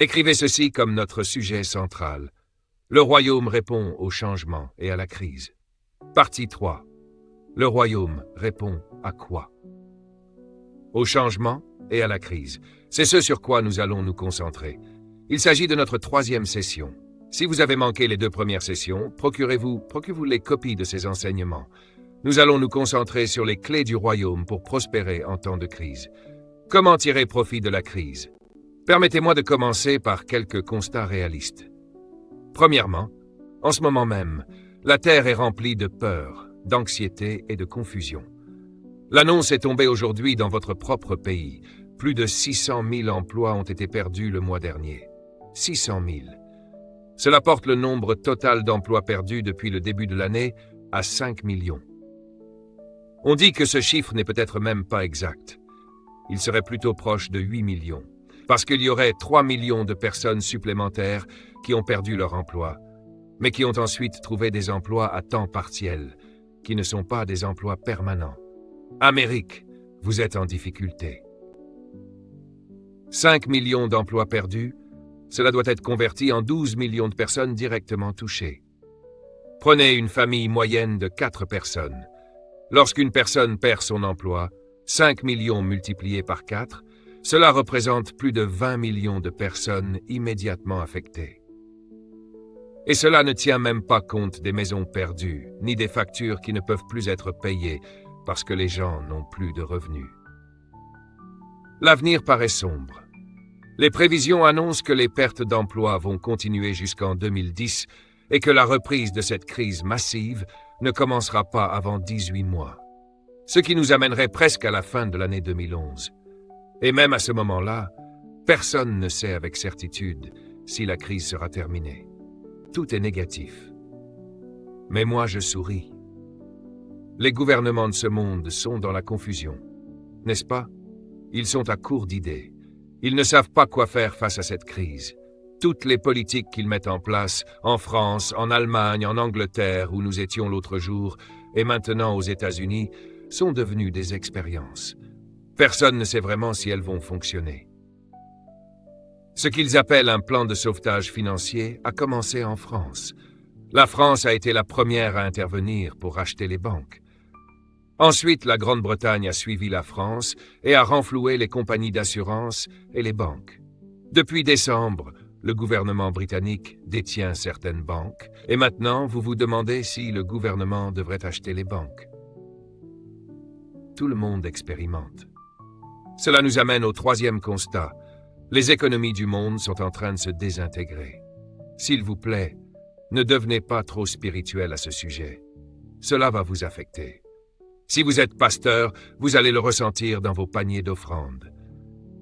Écrivez ceci comme notre sujet central. Le royaume répond au changement et à la crise. Partie 3. Le royaume répond à quoi? Au changement et à la crise. C'est ce sur quoi nous allons nous concentrer. Il s'agit de notre 3e session. Si vous avez manqué les 2 premières sessions, procurez-vous les copies de ces enseignements. Nous allons nous concentrer sur les clés du royaume pour prospérer en temps de crise. Comment tirer profit de la crise? Permettez-moi de commencer par quelques constats réalistes. Premièrement, en ce moment même, la Terre est remplie de peur, d'anxiété et de confusion. L'annonce est tombée aujourd'hui dans votre propre pays. Plus de 600 000 emplois ont été perdus le mois dernier. 600 000. Cela porte le nombre total d'emplois perdus depuis le début de l'année à 5 millions. On dit que ce chiffre n'est peut-être même pas exact. Il serait plutôt proche de 8 millions, parce qu'il y aurait 3 millions de personnes supplémentaires qui ont perdu leur emploi, mais qui ont ensuite trouvé des emplois à temps partiel, qui ne sont pas des emplois permanents. Amérique, vous êtes en difficulté. 5 millions d'emplois perdus, cela doit être converti en 12 millions de personnes directement touchées. Prenez une famille moyenne de 4 personnes. Lorsqu'une personne perd son emploi, 5 millions multipliés par 4, cela représente plus de 20 millions de personnes immédiatement affectées. Et cela ne tient même pas compte des maisons perdues, ni des factures qui ne peuvent plus être payées parce que les gens n'ont plus de revenus. L'avenir paraît sombre. Les prévisions annoncent que les pertes d'emplois vont continuer jusqu'en 2010 et que la reprise de cette crise massive ne commencera pas avant 18 mois. Ce qui nous amènerait presque à la fin de l'année 2011. Et même à ce moment-là, personne ne sait avec certitude si la crise sera terminée. Tout est négatif. Mais moi, je souris. Les gouvernements de ce monde sont dans la confusion. N'est-ce pas? Ils sont à court d'idées. Ils ne savent pas quoi faire face à cette crise. Toutes les politiques qu'ils mettent en place, en France, en Allemagne, en Angleterre, où nous étions l'autre jour, et maintenant aux États-Unis, sont devenues des expériences. Personne ne sait vraiment si elles vont fonctionner. Ce qu'ils appellent un plan de sauvetage financier a commencé en France. La France a été la première à intervenir pour racheter les banques. Ensuite, la Grande-Bretagne a suivi la France et a renfloué les compagnies d'assurance et les banques. Depuis décembre, le gouvernement britannique détient certaines banques et maintenant vous vous demandez si le gouvernement devrait acheter les banques. Tout le monde expérimente. Cela nous amène au 3e constat. Les économies du monde sont en train de se désintégrer. S'il vous plaît, ne devenez pas trop spirituel à ce sujet. Cela va vous affecter. Si vous êtes pasteur, vous allez le ressentir dans vos paniers d'offrandes.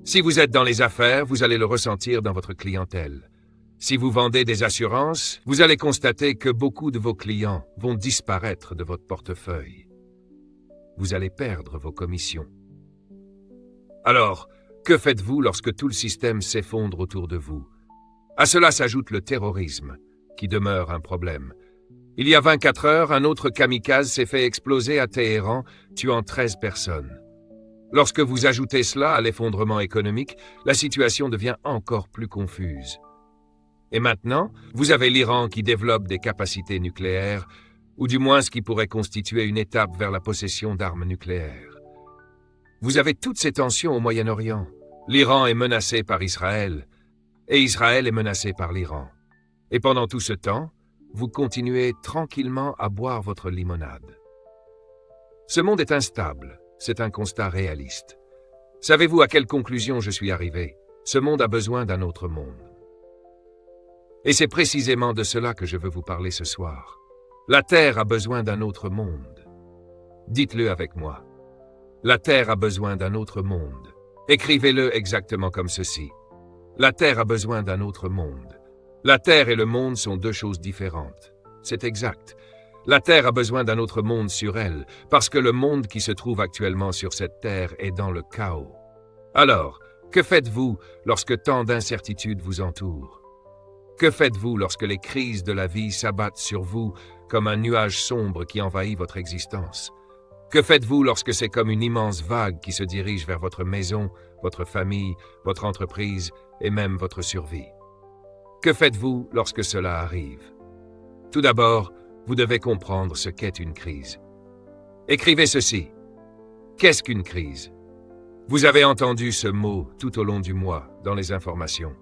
Si vous êtes dans les affaires, vous allez le ressentir dans votre clientèle. Si vous vendez des assurances, vous allez constater que beaucoup de vos clients vont disparaître de votre portefeuille. Vous allez perdre vos commissions. Alors, que faites-vous lorsque tout le système s'effondre autour de vous? À cela s'ajoute le terrorisme, qui demeure un problème. Il y a 24 heures, un autre kamikaze s'est fait exploser à Téhéran, tuant 13 personnes. Lorsque vous ajoutez cela à l'effondrement économique, la situation devient encore plus confuse. Et maintenant, vous avez l'Iran qui développe des capacités nucléaires, ou du moins ce qui pourrait constituer une étape vers la possession d'armes nucléaires. Vous avez toutes ces tensions au Moyen-Orient. L'Iran est menacé par Israël, et Israël est menacé par l'Iran. Et pendant tout ce temps, vous continuez tranquillement à boire votre limonade. Ce monde est instable, c'est un constat réaliste. Savez-vous à quelle conclusion je suis arrivé? Ce monde a besoin d'un autre monde. Et c'est précisément de cela que je veux vous parler ce soir. La Terre a besoin d'un autre monde. Dites-le avec moi. La Terre a besoin d'un autre monde. Écrivez-le exactement comme ceci. La Terre a besoin d'un autre monde. La Terre et le monde sont 2 choses différentes. C'est exact. La Terre a besoin d'un autre monde sur elle, parce que le monde qui se trouve actuellement sur cette Terre est dans le chaos. Alors, que faites-vous lorsque tant d'incertitudes vous entourent? Que faites-vous lorsque les crises de la vie s'abattent sur vous comme un nuage sombre qui envahit votre existence? Que faites-vous lorsque c'est comme une immense vague qui se dirige vers votre maison, votre famille, votre entreprise et même votre survie. Que faites-vous lorsque cela arrive? Tout d'abord, vous devez comprendre ce qu'est une crise. Écrivez ceci. Qu'est-ce qu'une crise? Vous avez entendu ce mot tout au long du mois dans les informations.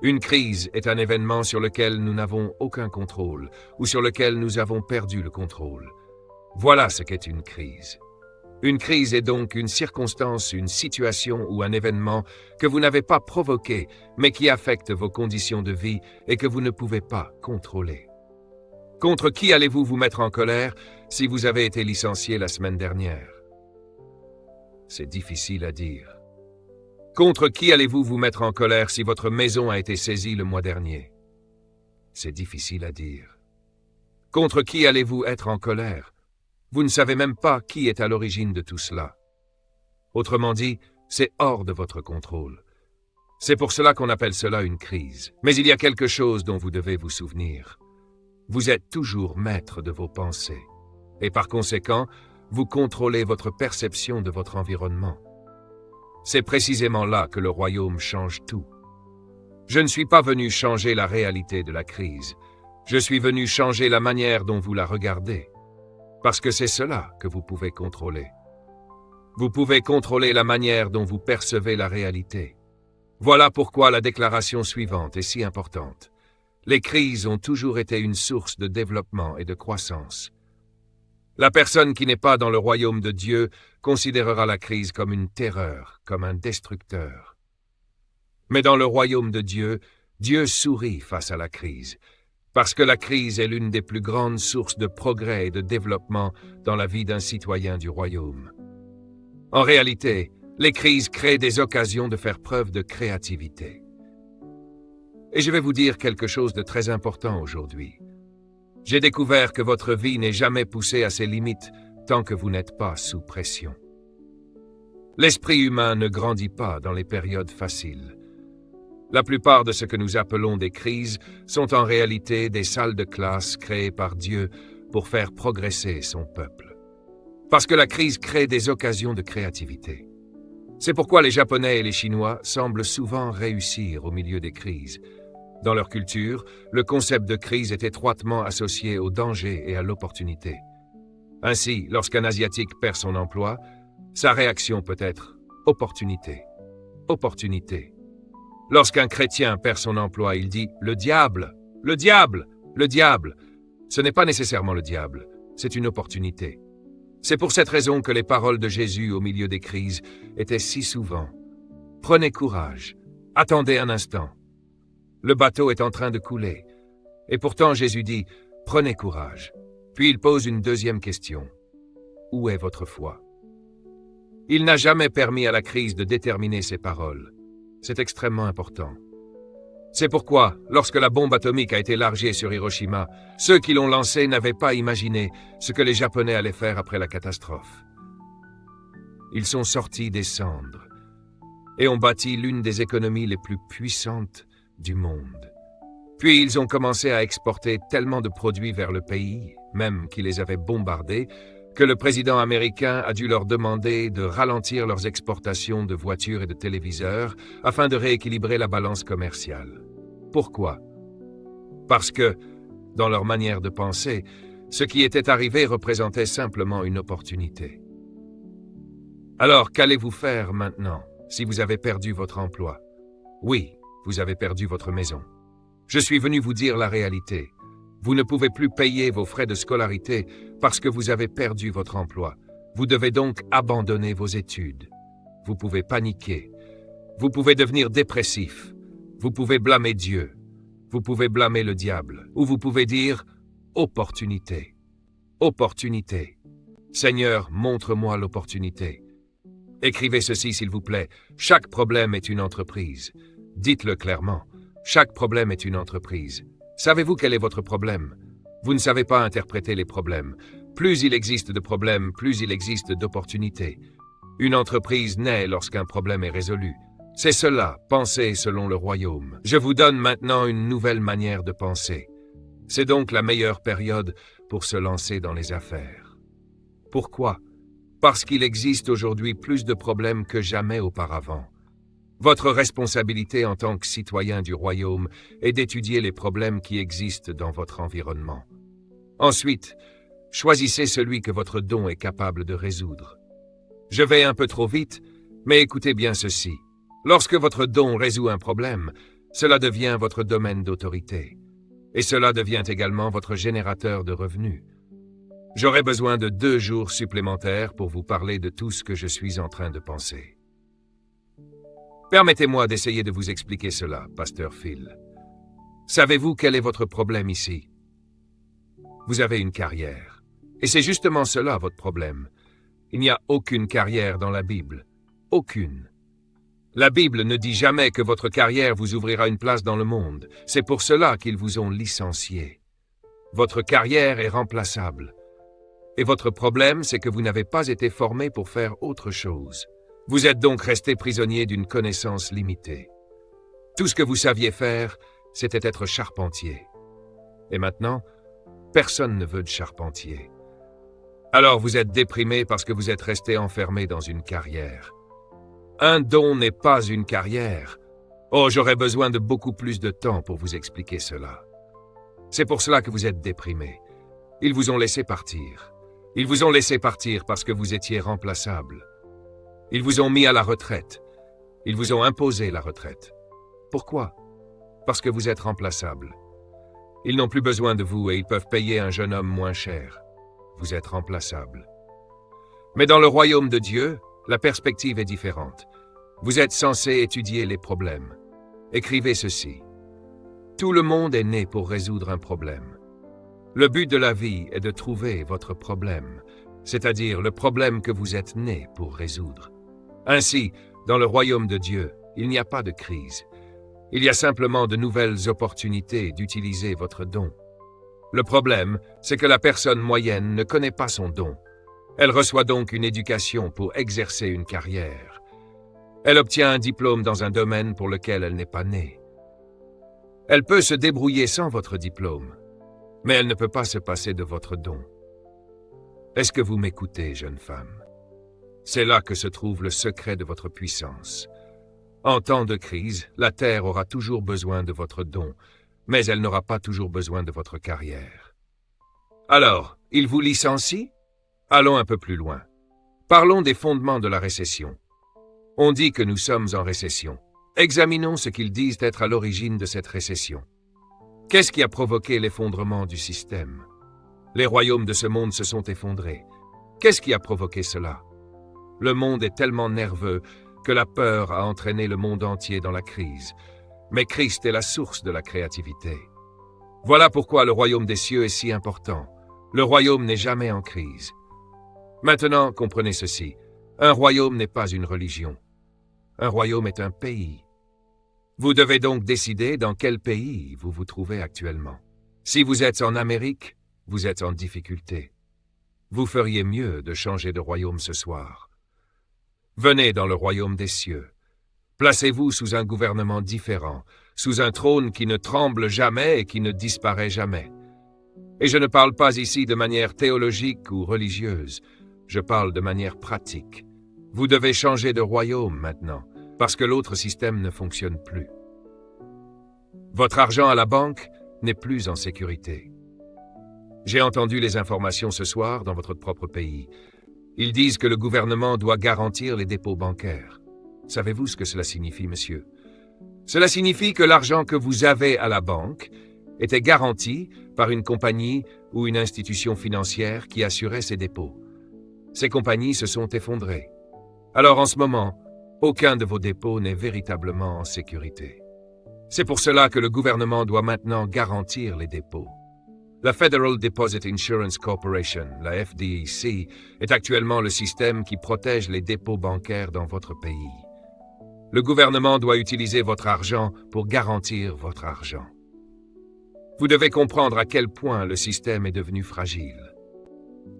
Une crise est un événement sur lequel nous n'avons aucun contrôle ou sur lequel nous avons perdu le contrôle. Voilà ce qu'est une crise. Une crise est donc une circonstance, une situation ou un événement que vous n'avez pas provoqué, mais qui affecte vos conditions de vie et que vous ne pouvez pas contrôler. Contre qui allez-vous vous mettre en colère si vous avez été licencié la semaine dernière? C'est difficile à dire. Contre qui allez-vous vous mettre en colère si votre maison a été saisie le mois dernier? C'est difficile à dire. Contre qui allez-vous être en colère? Vous ne savez même pas qui est à l'origine de tout cela. Autrement dit, c'est hors de votre contrôle. C'est pour cela qu'on appelle cela une crise. Mais il y a quelque chose dont vous devez vous souvenir. Vous êtes toujours maître de vos pensées. Et par conséquent, vous contrôlez votre perception de votre environnement. C'est précisément là que le royaume change tout. Je ne suis pas venu changer la réalité de la crise. Je suis venu changer la manière dont vous la regardez. Parce que c'est cela que vous pouvez contrôler. Vous pouvez contrôler la manière dont vous percevez la réalité. Voilà pourquoi la déclaration suivante est si importante. Les crises ont toujours été une source de développement et de croissance. La personne qui n'est pas dans le royaume de Dieu considérera la crise comme une terreur, comme un destructeur. Mais dans le royaume de Dieu, Dieu sourit face à la crise, parce que la crise est l'une des plus grandes sources de progrès et de développement dans la vie d'un citoyen du royaume. En réalité, les crises créent des occasions de faire preuve de créativité. Et je vais vous dire quelque chose de très important aujourd'hui. J'ai découvert que votre vie n'est jamais poussée à ses limites tant que vous n'êtes pas sous pression. L'esprit humain ne grandit pas dans les périodes faciles. La plupart de ce que nous appelons des crises sont en réalité des salles de classe créées par Dieu pour faire progresser son peuple. Parce que la crise crée des occasions de créativité. C'est pourquoi les Japonais et les Chinois semblent souvent réussir au milieu des crises. Dans leur culture, le concept de crise est étroitement associé au danger et à l'opportunité. Ainsi, lorsqu'un Asiatique perd son emploi, sa réaction peut être « opportunité, opportunité ». Lorsqu'un chrétien perd son emploi, il dit « le diable, le diable, le diable ». Ce n'est pas nécessairement le diable, c'est une opportunité. C'est pour cette raison que les paroles de Jésus au milieu des crises étaient si souvent « Prenez courage, attendez un instant. Le bateau est en train de couler. » Et pourtant Jésus dit « Prenez courage ». Puis il pose une deuxième question. « Où est votre foi ?» Il n'a jamais permis à la crise de déterminer ses paroles. C'est extrêmement important. C'est pourquoi, lorsque la bombe atomique a été larguée sur Hiroshima, ceux qui l'ont lancée n'avaient pas imaginé ce que les Japonais allaient faire après la catastrophe. Ils sont sortis des cendres et ont bâti l'une des économies les plus puissantes du monde. Puis ils ont commencé à exporter tellement de produits vers le pays, même qui les avait bombardés, que le président américain a dû leur demander de ralentir leurs exportations de voitures et de téléviseurs afin de rééquilibrer la balance commerciale. Pourquoi? Parce que, dans leur manière de penser, ce qui était arrivé représentait simplement une opportunité. Alors, qu'allez-vous faire maintenant si vous avez perdu votre emploi? Oui, vous avez perdu votre maison. Je suis venu vous dire la réalité. Vous ne pouvez plus payer vos frais de scolarité parce que vous avez perdu votre emploi. Vous devez donc abandonner vos études. Vous pouvez paniquer. Vous pouvez devenir dépressif. Vous pouvez blâmer Dieu. Vous pouvez blâmer le diable. Ou vous pouvez dire « opportunité ». Opportunité. Seigneur, montre-moi l'opportunité. Écrivez ceci s'il vous plaît. Chaque problème est une entreprise. Dites-le clairement. Chaque problème est une entreprise. Savez-vous quel est votre problème? Vous ne savez pas interpréter les problèmes. Plus il existe de problèmes, plus il existe d'opportunités. Une entreprise naît lorsqu'un problème est résolu. C'est cela, penser selon le royaume. Je vous donne maintenant une nouvelle manière de penser. C'est donc la meilleure période pour se lancer dans les affaires. Pourquoi? Parce qu'il existe aujourd'hui plus de problèmes que jamais auparavant. Votre responsabilité en tant que citoyen du royaume est d'étudier les problèmes qui existent dans votre environnement. Ensuite, choisissez celui que votre don est capable de résoudre. Je vais un peu trop vite, mais écoutez bien ceci. Lorsque votre don résout un problème, cela devient votre domaine d'autorité. Et cela devient également votre générateur de revenus. J'aurai besoin de 2 jours supplémentaires pour vous parler de tout ce que je suis en train de penser. Permettez-moi d'essayer de vous expliquer cela, Pasteur Phil. Savez-vous quel est votre problème ici? Vous avez une carrière. Et c'est justement cela votre problème. Il n'y a aucune carrière dans la Bible. Aucune. La Bible ne dit jamais que votre carrière vous ouvrira une place dans le monde. C'est pour cela qu'ils vous ont licencié. Votre carrière est remplaçable. Et votre problème, c'est que vous n'avez pas été formé pour faire autre chose. Vous êtes donc resté prisonnier d'une connaissance limitée. Tout ce que vous saviez faire, c'était être charpentier. Et maintenant, personne ne veut de charpentier. Alors vous êtes déprimé parce que vous êtes resté enfermé dans une carrière. Un don n'est pas une carrière. Oh, j'aurais besoin de beaucoup plus de temps pour vous expliquer cela. C'est pour cela que vous êtes déprimé. Ils vous ont laissé partir. Ils vous ont laissé partir parce que vous étiez remplaçable. Ils vous ont mis à la retraite. Ils vous ont imposé la retraite. Pourquoi? Parce que vous êtes remplaçable. Ils n'ont plus besoin de vous et ils peuvent payer un jeune homme moins cher. Vous êtes remplaçable. Mais dans le royaume de Dieu, la perspective est différente. Vous êtes censé étudier les problèmes. Écrivez ceci. Tout le monde est né pour résoudre un problème. Le but de la vie est de trouver votre problème, c'est-à-dire le problème que vous êtes né pour résoudre. Ainsi, dans le royaume de Dieu, il n'y a pas de crise. Il y a simplement de nouvelles opportunités d'utiliser votre don. Le problème, c'est que la personne moyenne ne connaît pas son don. Elle reçoit donc une éducation pour exercer une carrière. Elle obtient un diplôme dans un domaine pour lequel elle n'est pas née. Elle peut se débrouiller sans votre diplôme, mais elle ne peut pas se passer de votre don. Est-ce que vous m'écoutez, jeune femme? C'est là que se trouve le secret de votre puissance. En temps de crise, la terre aura toujours besoin de votre don, mais elle n'aura pas toujours besoin de votre carrière. Alors, il vous licencie? Allons un peu plus loin. Parlons des fondements de la récession. On dit que nous sommes en récession. Examinons ce qu'ils disent être à l'origine de cette récession. Qu'est-ce qui a provoqué l'effondrement du système? Les royaumes de ce monde se sont effondrés. Qu'est-ce qui a provoqué cela? Le monde est tellement nerveux que la peur a entraîné le monde entier dans la crise. Mais Christ est la source de la créativité. Voilà pourquoi le royaume des cieux est si important. Le royaume n'est jamais en crise. Maintenant, comprenez ceci. Un royaume n'est pas une religion. Un royaume est un pays. Vous devez donc décider dans quel pays vous vous trouvez actuellement. Si vous êtes en Amérique, vous êtes en difficulté. Vous feriez mieux de changer de royaume ce soir. Venez dans le royaume des cieux. Placez-vous sous un gouvernement différent, sous un trône qui ne tremble jamais et qui ne disparaît jamais. Et je ne parle pas ici de manière théologique ou religieuse, je parle de manière pratique. Vous devez changer de royaume maintenant, parce que l'autre système ne fonctionne plus. Votre argent à la banque n'est plus en sécurité. J'ai entendu les informations ce soir dans votre propre pays. Ils disent que le gouvernement doit garantir les dépôts bancaires. Savez-vous ce que cela signifie, monsieur? Cela signifie que l'argent que vous avez à la banque était garanti par une compagnie ou une institution financière qui assurait ces dépôts. Ces compagnies se sont effondrées. Alors en ce moment, aucun de vos dépôts n'est véritablement en sécurité. C'est pour cela que le gouvernement doit maintenant garantir les dépôts. La Federal Deposit Insurance Corporation, la FDIC, est actuellement le système qui protège les dépôts bancaires dans votre pays. Le gouvernement doit utiliser votre argent pour garantir votre argent. Vous devez comprendre à quel point le système est devenu fragile.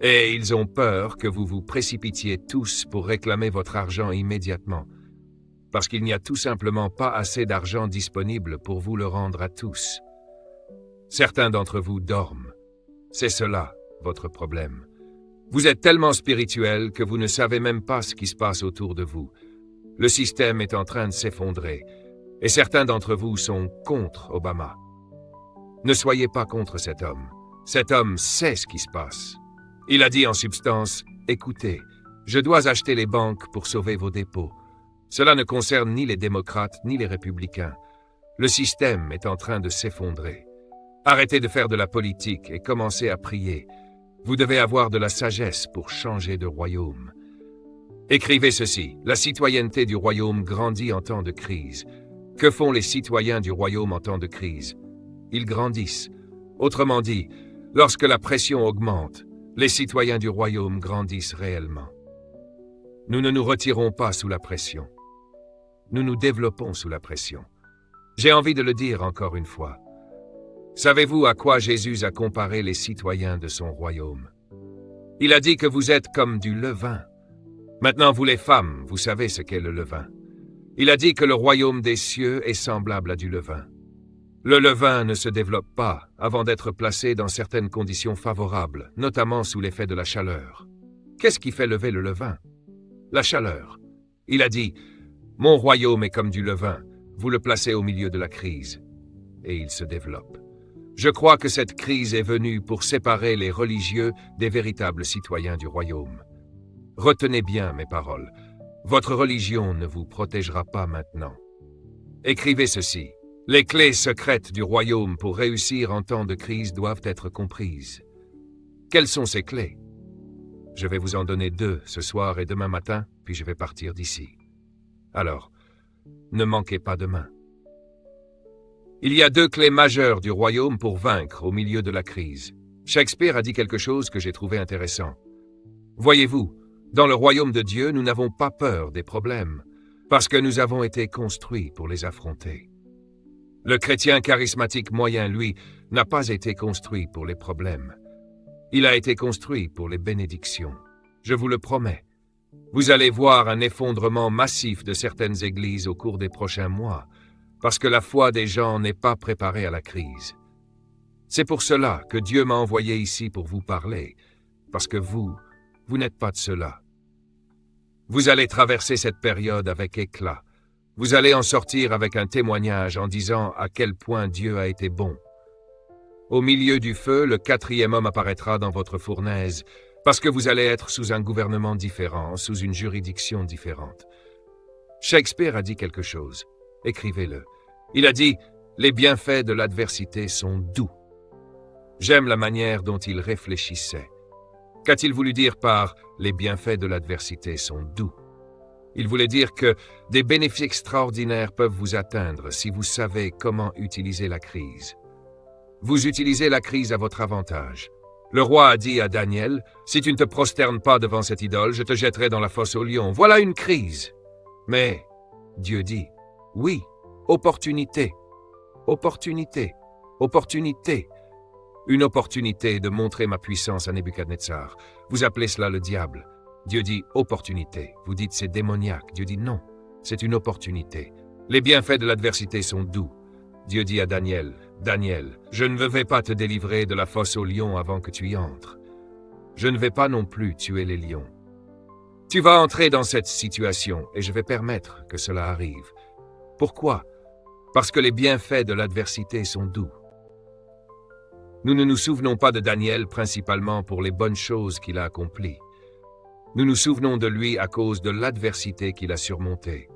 Et ils ont peur que vous vous précipitiez tous pour réclamer votre argent immédiatement, parce qu'il n'y a tout simplement pas assez d'argent disponible pour vous le rendre à tous. Certains d'entre vous dorment. C'est cela, votre problème. Vous êtes tellement spirituel que vous ne savez même pas ce qui se passe autour de vous. Le système est en train de s'effondrer, et certains d'entre vous sont contre Obama. Ne soyez pas contre cet homme. Cet homme sait ce qui se passe. Il a dit en substance, « Écoutez, je dois acheter les banques pour sauver vos dépôts. Cela ne concerne ni les démocrates ni les républicains. Le système est en train de s'effondrer. Arrêtez de faire de la politique et commencez à prier. Vous devez avoir de la sagesse pour changer de royaume. » Écrivez ceci, la citoyenneté du royaume grandit en temps de crise. Que font les citoyens du royaume en temps de crise? Ils grandissent. Autrement dit, lorsque la pression augmente, les citoyens du royaume grandissent réellement. Nous ne nous retirons pas sous la pression. Nous nous développons sous la pression. J'ai envie de le dire encore une fois. Savez-vous à quoi Jésus a comparé les citoyens de son royaume? Il a dit que vous êtes comme du levain. Maintenant, vous les femmes, vous savez ce qu'est le levain. Il a dit que le royaume des cieux est semblable à du levain. Le levain ne se développe pas avant d'être placé dans certaines conditions favorables, notamment sous l'effet de la chaleur. Qu'est-ce qui fait lever le levain? La chaleur. Il a dit, « Mon royaume est comme du levain, vous le placez au milieu de la crise. » Et il se développe. Je crois que cette crise est venue pour séparer les religieux des véritables citoyens du royaume. Retenez bien mes paroles. Votre religion ne vous protégera pas maintenant. Écrivez ceci. Les clés secrètes du royaume pour réussir en temps de crise doivent être comprises. Quelles sont ces clés? Je vais vous en donner 2 ce soir et demain matin, puis je vais partir d'ici. Alors, ne manquez pas demain. Il y a 2 clés majeures du royaume pour vaincre au milieu de la crise. Shakespeare a dit quelque chose que j'ai trouvé intéressant. Voyez-vous, dans le royaume de Dieu, nous n'avons pas peur des problèmes, parce que nous avons été construits pour les affronter. Le chrétien charismatique moyen, lui, n'a pas été construit pour les problèmes. Il a été construit pour les bénédictions. Je vous le promets. Vous allez voir un effondrement massif de certaines églises au cours des prochains mois, parce que la foi des gens n'est pas préparée à la crise. C'est pour cela que Dieu m'a envoyé ici pour vous parler, parce que vous n'êtes pas de cela. Vous allez traverser cette période avec éclat. Vous allez en sortir avec un témoignage en disant à quel point Dieu a été bon. Au milieu du feu, le 4e homme apparaîtra dans votre fournaise, parce que vous allez être sous un gouvernement différent, sous une juridiction différente. Shakespeare a dit quelque chose. Écrivez-le. Il a dit « Les bienfaits de l'adversité sont doux ». J'aime la manière dont il réfléchissait. Qu'a-t-il voulu dire par « Les bienfaits de l'adversité sont doux » ? Il voulait dire que des bénéfices extraordinaires peuvent vous atteindre si vous savez comment utiliser la crise. Vous utilisez la crise à votre avantage. Le roi a dit à Daniel, « Si tu ne te prosternes pas devant cette idole, je te jetterai dans la fosse aux lions. » Voilà une crise. Mais Dieu dit, « Oui, opportunité, opportunité, opportunité. » Une opportunité de montrer ma puissance à Nebuchadnezzar. Vous appelez cela le diable. Dieu dit « opportunité ». Vous dites « c'est démoniaque ». Dieu dit « non, c'est une opportunité ». Les bienfaits de l'adversité sont doux. Dieu dit à Daniel « Daniel, je ne vais pas te délivrer de la fosse aux lions avant que tu y entres. Je ne vais pas non plus tuer les lions. Tu vas entrer dans cette situation et je vais permettre que cela arrive. Pourquoi? Parce que les bienfaits de l'adversité sont doux. Nous ne nous souvenons pas de Daniel principalement pour les bonnes choses qu'il a accomplies. Nous nous souvenons de lui à cause de l'adversité qu'il a surmontée.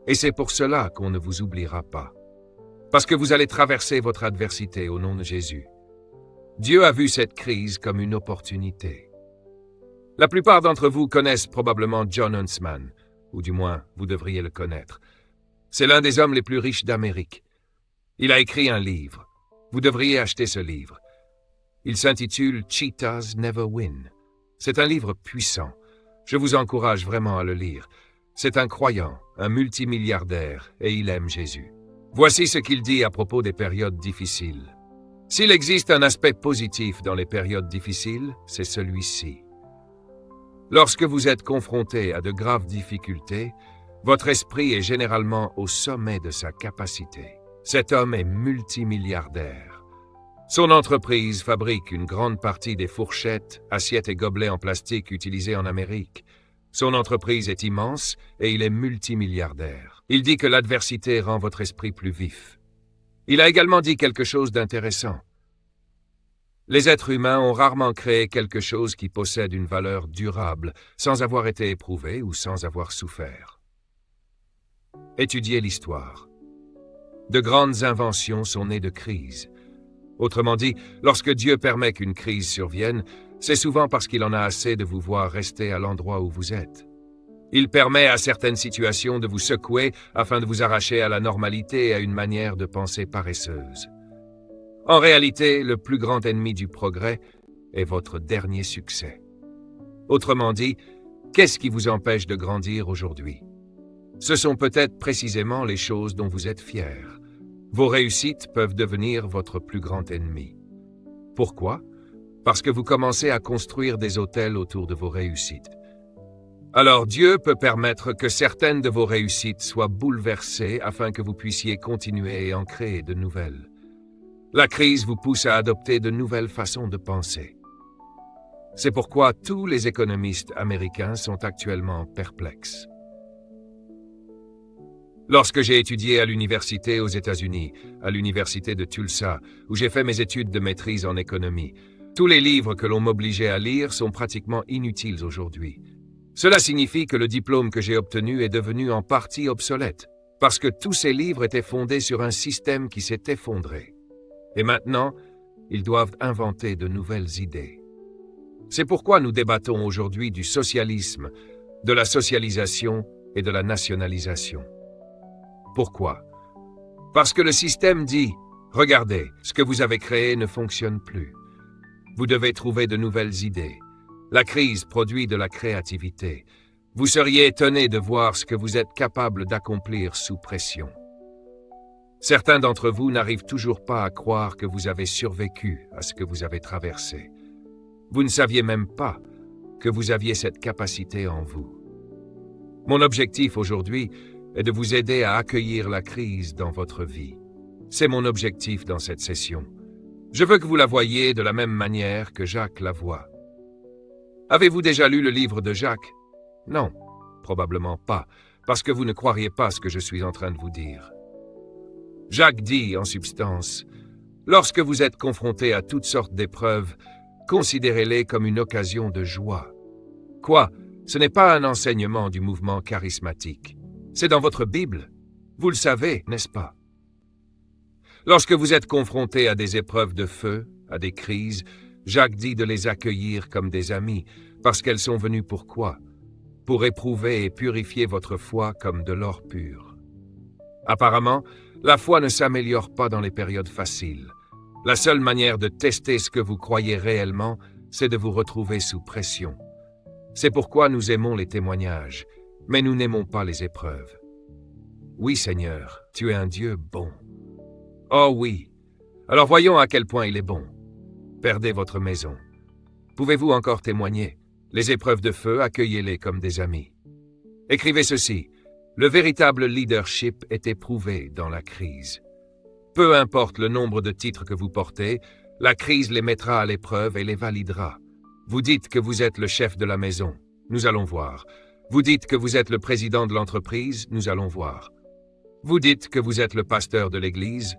Et c'est pour cela qu'on ne vous oubliera pas. Parce que vous allez traverser votre adversité au nom de Jésus. Dieu a vu cette crise comme une opportunité. La plupart d'entre vous connaissent probablement John Huntsman, ou du moins, vous devriez le connaître. C'est l'un des hommes les plus riches d'Amérique. Il a écrit un livre. Vous devriez acheter ce livre. Il s'intitule « Cheetahs Never Win ». C'est un livre puissant. Je vous encourage vraiment à le lire. C'est un croyant, un multimilliardaire, et il aime Jésus. Voici ce qu'il dit à propos des périodes difficiles. S'il existe un aspect positif dans les périodes difficiles, c'est celui-ci. Lorsque vous êtes confronté à de graves difficultés, votre esprit est généralement au sommet de sa capacité. Cet homme est multimilliardaire. Son entreprise fabrique une grande partie des fourchettes, assiettes et gobelets en plastique utilisés en Amérique. Son entreprise est immense et il est multimilliardaire. Il dit que l'adversité rend votre esprit plus vif. Il a également dit quelque chose d'intéressant. Les êtres humains ont rarement créé quelque chose qui possède une valeur durable, sans avoir été éprouvé ou sans avoir souffert. Étudiez l'histoire. De grandes inventions sont nées de crises. Autrement dit, lorsque Dieu permet qu'une crise survienne, c'est souvent parce qu'il en a assez de vous voir rester à l'endroit où vous êtes. Il permet à certaines situations de vous secouer afin de vous arracher à la normalité et à une manière de penser paresseuse. En réalité, le plus grand ennemi du progrès est votre dernier succès. Autrement dit, qu'est-ce qui vous empêche de grandir aujourd'hui? Ce sont peut-être précisément les choses dont vous êtes fiers. Vos réussites peuvent devenir votre plus grand ennemi. Pourquoi? Parce que vous commencez à construire des autels autour de vos réussites. Alors Dieu peut permettre que certaines de vos réussites soient bouleversées afin que vous puissiez continuer et en créer de nouvelles. La crise vous pousse à adopter de nouvelles façons de penser. C'est pourquoi tous les économistes américains sont actuellement perplexes. Lorsque j'ai étudié à l'université aux États-Unis, à l'université de Tulsa, où j'ai fait mes études de maîtrise en économie, tous les livres que l'on m'obligeait à lire sont pratiquement inutiles aujourd'hui. Cela signifie que le diplôme que j'ai obtenu est devenu en partie obsolète, parce que tous ces livres étaient fondés sur un système qui s'est effondré. Et maintenant, ils doivent inventer de nouvelles idées. C'est pourquoi nous débattons aujourd'hui du socialisme, de la socialisation et de la nationalisation. Pourquoi? Parce que le système dit « Regardez, ce que vous avez créé ne fonctionne plus. Vous devez trouver de nouvelles idées. La crise produit de la créativité. Vous seriez étonné de voir ce que vous êtes capable d'accomplir sous pression. » Certains d'entre vous n'arrivent toujours pas à croire que vous avez survécu à ce que vous avez traversé. Vous ne saviez même pas que vous aviez cette capacité en vous. Mon objectif aujourd'hui est de vous aider à accueillir la crise dans votre vie. C'est mon objectif dans cette session. Je veux que vous la voyiez de la même manière que Jacques la voit. Avez-vous déjà lu le livre de Jacques? Non, probablement pas, parce que vous ne croiriez pas ce que je suis en train de vous dire. Jacques dit, en substance, « Lorsque vous êtes confronté à toutes sortes d'épreuves, considérez-les comme une occasion de joie. » Quoi? Ce n'est pas un enseignement du mouvement charismatique. C'est dans votre Bible. Vous le savez, n'est-ce pas? Lorsque vous êtes confronté à des épreuves de feu, à des crises, Jacques dit de les accueillir comme des amis, parce qu'elles sont venues pour quoi? Pour éprouver et purifier votre foi comme de l'or pur. Apparemment, la foi ne s'améliore pas dans les périodes faciles. La seule manière de tester ce que vous croyez réellement, c'est de vous retrouver sous pression. C'est pourquoi nous aimons les témoignages, mais nous n'aimons pas les épreuves. Oui, Seigneur, tu es un Dieu bon. Oh oui, alors voyons à quel point il est bon. Perdez votre maison. Pouvez-vous encore témoigner? Les épreuves de feu, accueillez-les comme des amis. Écrivez ceci. Le véritable leadership est éprouvé dans la crise. Peu importe le nombre de titres que vous portez, la crise les mettra à l'épreuve et les validera. Vous dites que vous êtes le chef de la maison. Nous allons voir. Vous dites que vous êtes le président de l'entreprise. Nous allons voir. Vous dites que vous êtes le pasteur de l'église.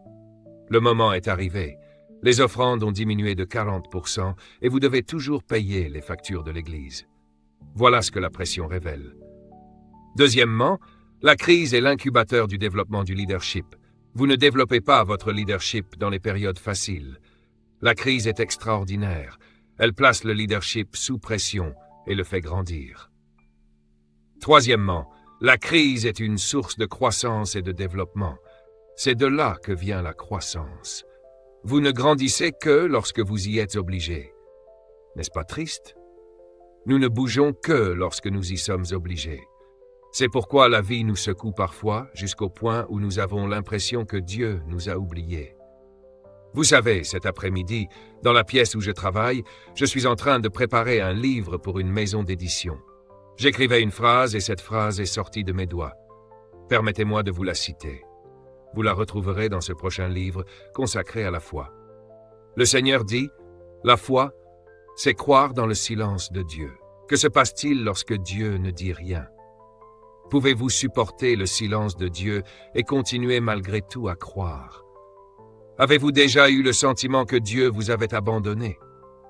Le moment est arrivé. Les offrandes ont diminué de 40% et vous devez toujours payer les factures de l'église. Voilà ce que la pression révèle. Deuxièmement, la crise est l'incubateur du développement du leadership. Vous ne développez pas votre leadership dans les périodes faciles. La crise est extraordinaire. Elle place le leadership sous pression et le fait grandir. Troisièmement, la crise est une source de croissance et de développement. C'est de là que vient la croissance. Vous ne grandissez que lorsque vous y êtes obligé. N'est-ce pas triste? Nous ne bougeons que lorsque nous y sommes obligés. C'est pourquoi la vie nous secoue parfois jusqu'au point où nous avons l'impression que Dieu nous a oubliés. Vous savez, cet après-midi, dans la pièce où je travaille, je suis en train de préparer un livre pour une maison d'édition. J'écrivais une phrase et cette phrase est sortie de mes doigts. Permettez-moi de vous la citer. Vous la retrouverez dans ce prochain livre consacré à la foi. Le Seigneur dit, « La foi, c'est croire dans le silence de Dieu, Que se passe-t-il lorsque Dieu ne dit rien? Pouvez-vous supporter le silence de Dieu et continuer malgré tout à croire? Avez-vous déjà eu le sentiment que Dieu vous avait abandonné?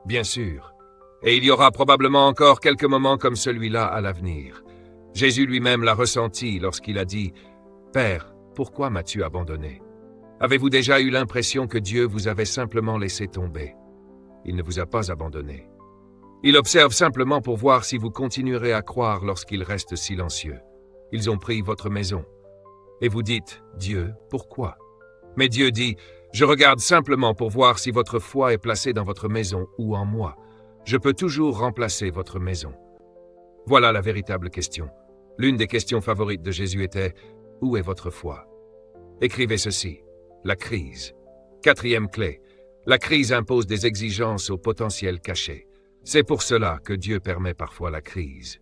Bien sûr. Et il y aura probablement encore quelques moments comme celui-là à l'avenir. Jésus lui-même l'a ressenti lorsqu'il a dit « Père, pourquoi m'as-tu abandonné ?» Avez-vous déjà eu l'impression que Dieu vous avait simplement laissé tomber? Il ne vous a pas abandonné. Il observe simplement pour voir si vous continuerez à croire lorsqu'il reste silencieux. Ils ont pris votre maison. Et vous dites « Dieu, pourquoi ?» Mais Dieu dit « Je regarde simplement pour voir si votre foi est placée dans votre maison ou en moi. Je peux toujours remplacer votre maison. » Voilà la véritable question. L'une des questions favorites de Jésus était « Où est votre foi ?» Écrivez ceci. La crise. 4e clé. La crise impose des exigences au potentiel caché. C'est pour cela que Dieu permet parfois la crise.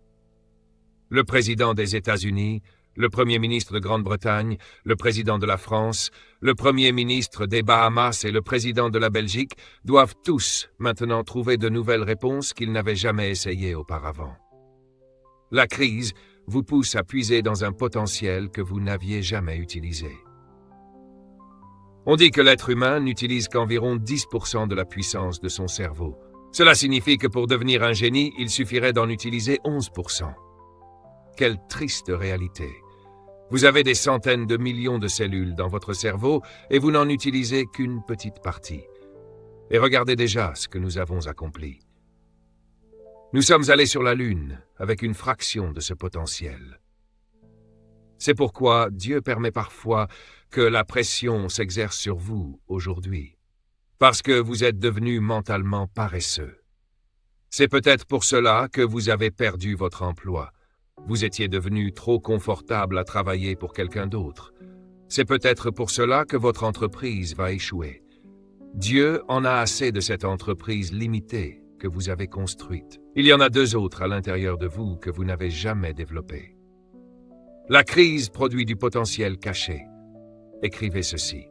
Le président des États-Unis, le premier ministre de Grande-Bretagne, le président de la France, le premier ministre des Bahamas et le président de la Belgique doivent tous maintenant trouver de nouvelles réponses qu'ils n'avaient jamais essayées auparavant. La crise vous pousse à puiser dans un potentiel que vous n'aviez jamais utilisé. On dit que l'être humain n'utilise qu'environ 10% de la puissance de son cerveau. Cela signifie que pour devenir un génie, il suffirait d'en utiliser 11%. Quelle triste réalité. Vous avez des centaines de millions de cellules dans votre cerveau et vous n'en utilisez qu'une petite partie. Et regardez déjà ce que nous avons accompli. Nous sommes allés sur la Lune avec une fraction de ce potentiel. C'est pourquoi Dieu permet parfois que la pression s'exerce sur vous aujourd'hui, parce que vous êtes devenus mentalement paresseux. C'est peut-être pour cela que vous avez perdu votre emploi. Vous étiez devenu trop confortable à travailler pour quelqu'un d'autre. C'est peut-être pour cela que votre entreprise va échouer. Dieu en a assez de cette entreprise limitée que vous avez construite. Il y en a 2 autres à l'intérieur de vous que vous n'avez jamais développées. La crise produit du potentiel caché. Écrivez ceci.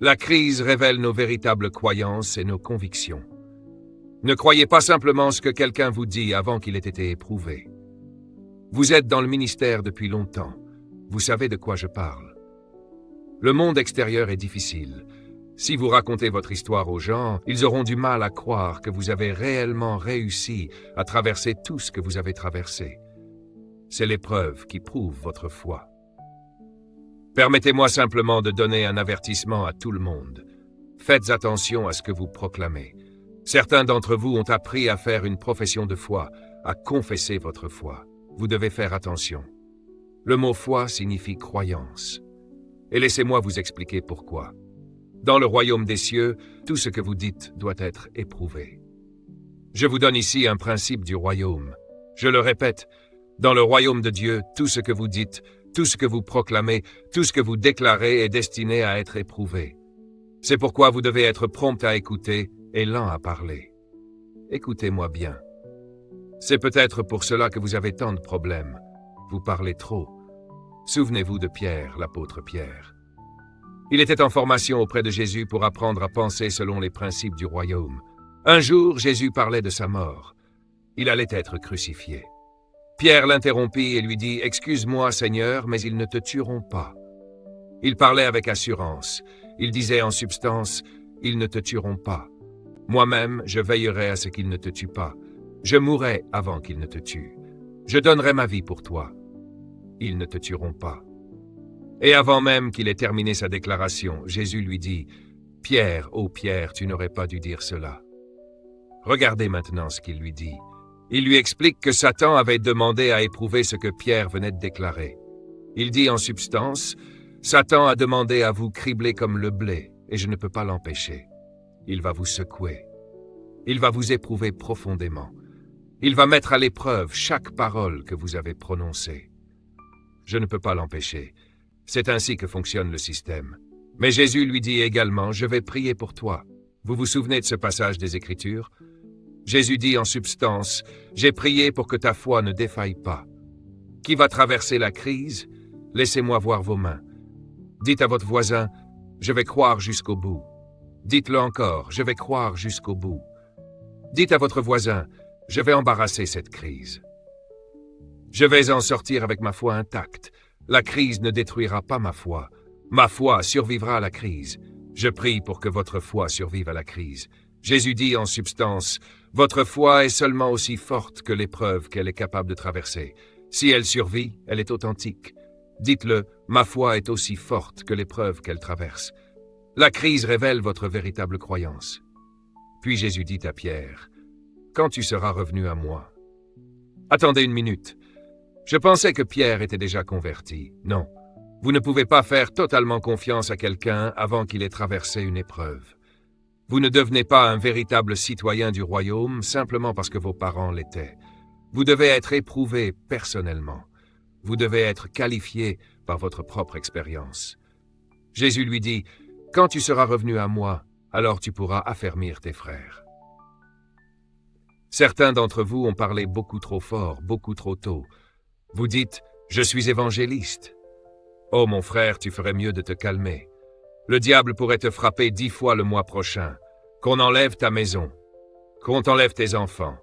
La crise révèle nos véritables croyances et nos convictions. Ne croyez pas simplement ce que quelqu'un vous dit avant qu'il ait été éprouvé. Vous êtes dans le ministère depuis longtemps. Vous savez de quoi je parle. Le monde extérieur est difficile. Si vous racontez votre histoire aux gens, ils auront du mal à croire que vous avez réellement réussi à traverser tout ce que vous avez traversé. C'est l'épreuve qui prouve votre foi. Permettez-moi simplement de donner un avertissement à tout le monde. Faites attention à ce que vous proclamez. Certains d'entre vous ont appris à faire une profession de foi, à confesser votre foi. Vous devez faire attention. Le mot foi signifie croyance. Et laissez-moi vous expliquer pourquoi. Dans le royaume des cieux, tout ce que vous dites doit être éprouvé. Je vous donne ici un principe du royaume. Je le répète, dans le royaume de Dieu, tout ce que vous dites, tout ce que vous proclamez, tout ce que vous déclarez est destiné à être éprouvé. C'est pourquoi vous devez être prompt à écouter et lent à parler. Écoutez-moi bien. C'est peut-être pour cela que vous avez tant de problèmes. Vous parlez trop. Souvenez-vous de Pierre, l'apôtre Pierre. Il était en formation auprès de Jésus pour apprendre à penser selon les principes du royaume. Un jour, Jésus parlait de sa mort. Il allait être crucifié. Pierre l'interrompit et lui dit « Excuse-moi, Seigneur, mais ils ne te tueront pas. » Il parlait avec assurance. Il disait en substance « Ils ne te tueront pas. Moi-même, je veillerai à ce qu'ils ne te tuent pas. Je mourrai avant qu'ils ne te tuent. Je donnerai ma vie pour toi. Ils ne te tueront pas. » Et avant même qu'il ait terminé sa déclaration, Jésus lui dit « Pierre, ô Pierre, tu n'aurais pas dû dire cela. » Regardez maintenant ce qu'il lui dit. Il lui explique que Satan avait demandé à éprouver ce que Pierre venait de déclarer. Il dit en substance « Satan a demandé à vous cribler comme le blé, et je ne peux pas l'empêcher. Il va vous secouer. Il va vous éprouver profondément. Il va mettre à l'épreuve chaque parole que vous avez prononcée. Je ne peux pas l'empêcher. C'est ainsi que fonctionne le système. Mais Jésus lui dit également « Je vais prier pour toi. » Vous vous souvenez de ce passage des Écritures? Jésus dit en substance « J'ai prié pour que ta foi ne défaille pas. » Qui va traverser la crise? Laissez-moi voir vos mains. Dites à votre voisin « Je vais croire jusqu'au bout. » Dites-le encore « Je vais croire jusqu'au bout. » Dites à votre voisin « Je vais embarrasser cette crise. Je vais en sortir avec ma foi intacte. La crise ne détruira pas ma foi. Ma foi survivra à la crise. Je prie pour que votre foi survive à la crise. Jésus dit en substance, « Votre foi est seulement aussi forte que l'épreuve qu'elle est capable de traverser. Si elle survit, elle est authentique. Dites-le, ma foi est aussi forte que l'épreuve qu'elle traverse. » La crise révèle votre véritable croyance. Puis Jésus dit à Pierre, « Quand tu seras revenu à moi. » Attendez une minute. Je pensais que Pierre était déjà converti. Non, vous ne pouvez pas faire totalement confiance à quelqu'un avant qu'il ait traversé une épreuve. Vous ne devenez pas un véritable citoyen du royaume simplement parce que vos parents l'étaient. Vous devez être éprouvé personnellement. Vous devez être qualifié par votre propre expérience. Jésus lui dit, « Quand tu seras revenu à moi, alors tu pourras affermir tes frères. » Certains d'entre vous ont parlé beaucoup trop fort, beaucoup trop tôt. Vous dites, « Je suis évangéliste. » Oh mon frère, tu ferais mieux de te calmer. Le diable pourrait te frapper 10 fois le mois prochain, qu'on enlève ta maison, qu'on t'enlève tes enfants.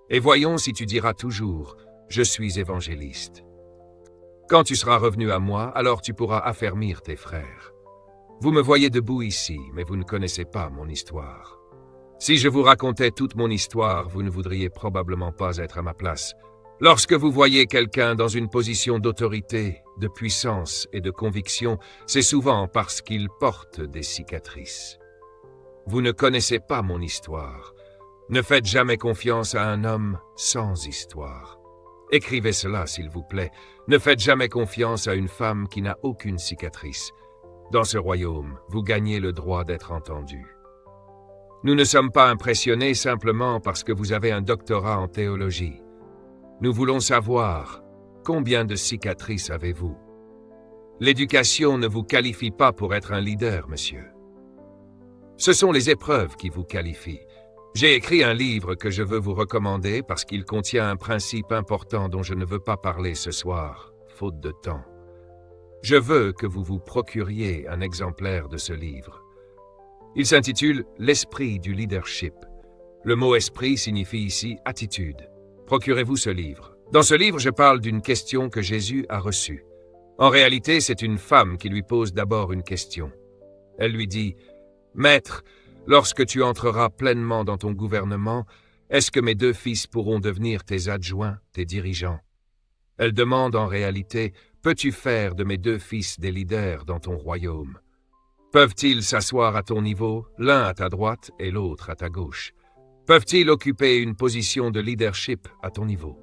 Et voyons si tu diras toujours, « Je suis évangéliste. » Quand tu seras revenu à moi, alors tu pourras affermir tes frères. Vous me voyez debout ici, mais vous ne connaissez pas mon histoire. Si je vous racontais toute mon histoire, vous ne voudriez probablement pas être à ma place. Lorsque vous voyez quelqu'un dans une position d'autorité, de puissance et de conviction, c'est souvent parce qu'il porte des cicatrices. Vous ne connaissez pas mon histoire. Ne faites jamais confiance à un homme sans histoire. Écrivez cela, s'il vous plaît. Ne faites jamais confiance à une femme qui n'a aucune cicatrice. Dans ce royaume, vous gagnez le droit d'être entendu. Nous ne sommes pas impressionnés simplement parce que vous avez un doctorat en théologie. Nous voulons savoir, combien de cicatrices avez-vous? L'éducation ne vous qualifie pas pour être un leader, monsieur. Ce sont les épreuves qui vous qualifient. J'ai écrit un livre que je veux vous recommander parce qu'il contient un principe important dont je ne veux pas parler ce soir, faute de temps. Je veux que vous vous procuriez un exemplaire de ce livre. Il s'intitule « L'esprit du leadership ». Le mot « esprit » signifie ici « attitude ». Procurez-vous ce livre. Dans ce livre, je parle d'une question que Jésus a reçue. En réalité, c'est une femme qui lui pose d'abord une question. Elle lui dit « Maître, lorsque tu entreras pleinement dans ton gouvernement, est-ce que mes 2 fils pourront devenir tes adjoints, tes dirigeants ?» Elle demande en réalité « Peux-tu faire de mes 2 fils des leaders dans ton royaume? Peuvent-ils s'asseoir à ton niveau, l'un à ta droite et l'autre à ta gauche? Peuvent-ils occuper une position de leadership à ton niveau? »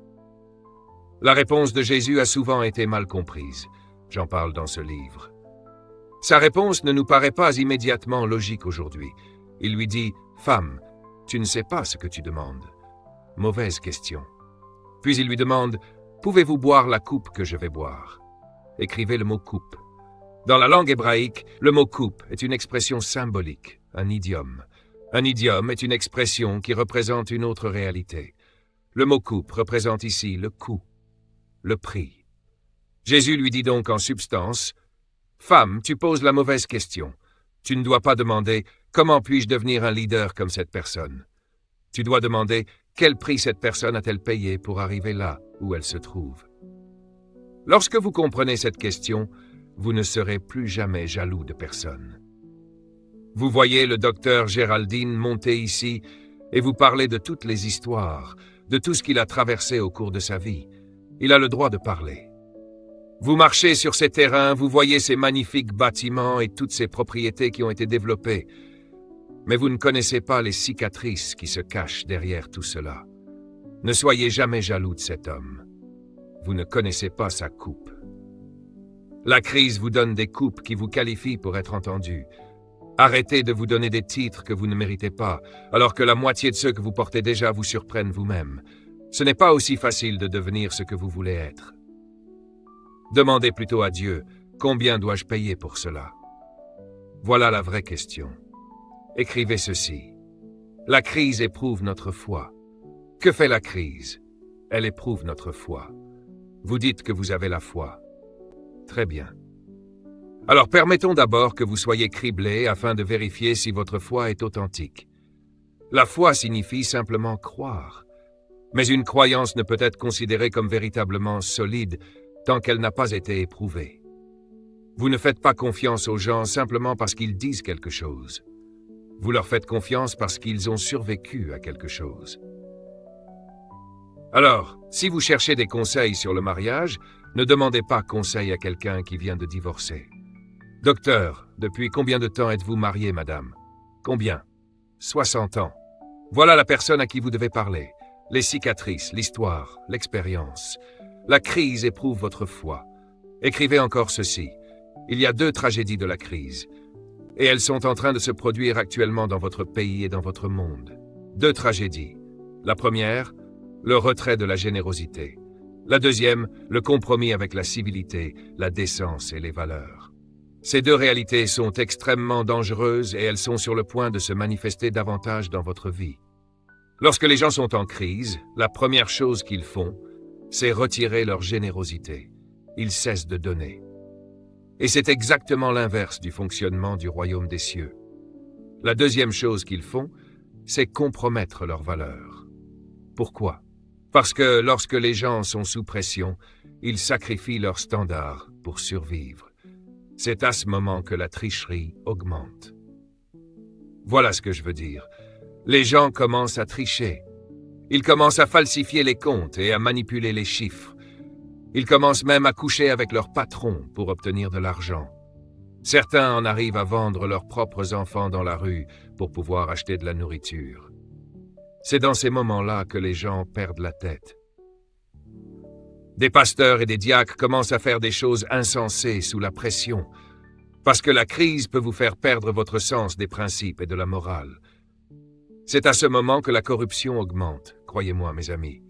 La réponse de Jésus a souvent été mal comprise. J'en parle dans ce livre. Sa réponse ne nous paraît pas immédiatement logique aujourd'hui. Il lui dit « Femme, tu ne sais pas ce que tu demandes. » Mauvaise question. Puis il lui demande « Pouvez-vous boire la coupe que je vais boire ?» Écrivez le mot « coupe ». Dans la langue hébraïque, le mot « coupe » est une expression symbolique, un idiome. Un idiome est une expression qui représente une autre réalité. Le mot « coupe » représente ici le coût, le prix. Jésus lui dit donc en substance, « Femme, tu poses la mauvaise question. Tu ne dois pas demander « Comment puis-je devenir un leader comme cette personne ?» Tu dois demander « Quel prix cette personne a-t-elle payé pour arriver là où elle se trouve ?» Lorsque vous comprenez cette question, vous ne serez plus jamais jaloux de personne. Vous voyez le docteur Géraldine monter ici et vous parler de toutes les histoires, de tout ce qu'il a traversé au cours de sa vie. Il a le droit de parler. Vous marchez sur ces terrains, vous voyez ces magnifiques bâtiments et toutes ces propriétés qui ont été développées. Mais vous ne connaissez pas les cicatrices qui se cachent derrière tout cela. Ne soyez jamais jaloux de cet homme. Vous ne connaissez pas sa coupe. La crise vous donne des coupes qui vous qualifient pour être entendus. Arrêtez de vous donner des titres que vous ne méritez pas, alors que la moitié de ceux que vous portez déjà vous surprennent vous-même. Ce n'est pas aussi facile de devenir ce que vous voulez être. Demandez plutôt à Dieu, combien dois-je payer pour cela? Voilà la vraie question. Écrivez ceci. La crise éprouve notre foi. Que fait la crise? Elle éprouve notre foi. Vous dites que vous avez la foi. Très bien. Alors permettons d'abord que vous soyez criblés afin de vérifier si votre foi est authentique. La foi signifie simplement croire. Mais une croyance ne peut être considérée comme véritablement solide tant qu'elle n'a pas été éprouvée. Vous ne faites pas confiance aux gens simplement parce qu'ils disent quelque chose. Vous leur faites confiance parce qu'ils ont survécu à quelque chose. Alors, si vous cherchez des conseils sur le mariage, ne demandez pas conseil à quelqu'un qui vient de divorcer. Docteur, depuis combien de temps êtes-vous mariée, madame? Combien? 60 ans. Voilà la personne à qui vous devez parler. Les cicatrices, l'histoire, l'expérience. La crise éprouve votre foi. Écrivez encore ceci. Il y a 2 tragédies de la crise. Et elles sont en train de se produire actuellement dans votre pays et dans votre monde. 2 tragédies. La première, le retrait de la générosité. La deuxième, le compromis avec la civilité, la décence et les valeurs. Ces 2 réalités sont extrêmement dangereuses et elles sont sur le point de se manifester davantage dans votre vie. Lorsque les gens sont en crise, la première chose qu'ils font, c'est retirer leur générosité. Ils cessent de donner. Et c'est exactement l'inverse du fonctionnement du royaume des cieux. La deuxième chose qu'ils font, c'est compromettre leurs valeurs. Pourquoi? Parce que lorsque les gens sont sous pression, ils sacrifient leurs standards pour survivre. C'est à ce moment que la tricherie augmente. Voilà ce que je veux dire. Les gens commencent à tricher. Ils commencent à falsifier les comptes et à manipuler les chiffres. Ils commencent même à coucher avec leur patron pour obtenir de l'argent. Certains en arrivent à vendre leurs propres enfants dans la rue pour pouvoir acheter de la nourriture. C'est dans ces moments-là que les gens perdent la tête. Des pasteurs et des diacres commencent à faire des choses insensées sous la pression, parce que la crise peut vous faire perdre votre sens des principes et de la morale. C'est à ce moment que la corruption augmente, croyez-moi mes amis.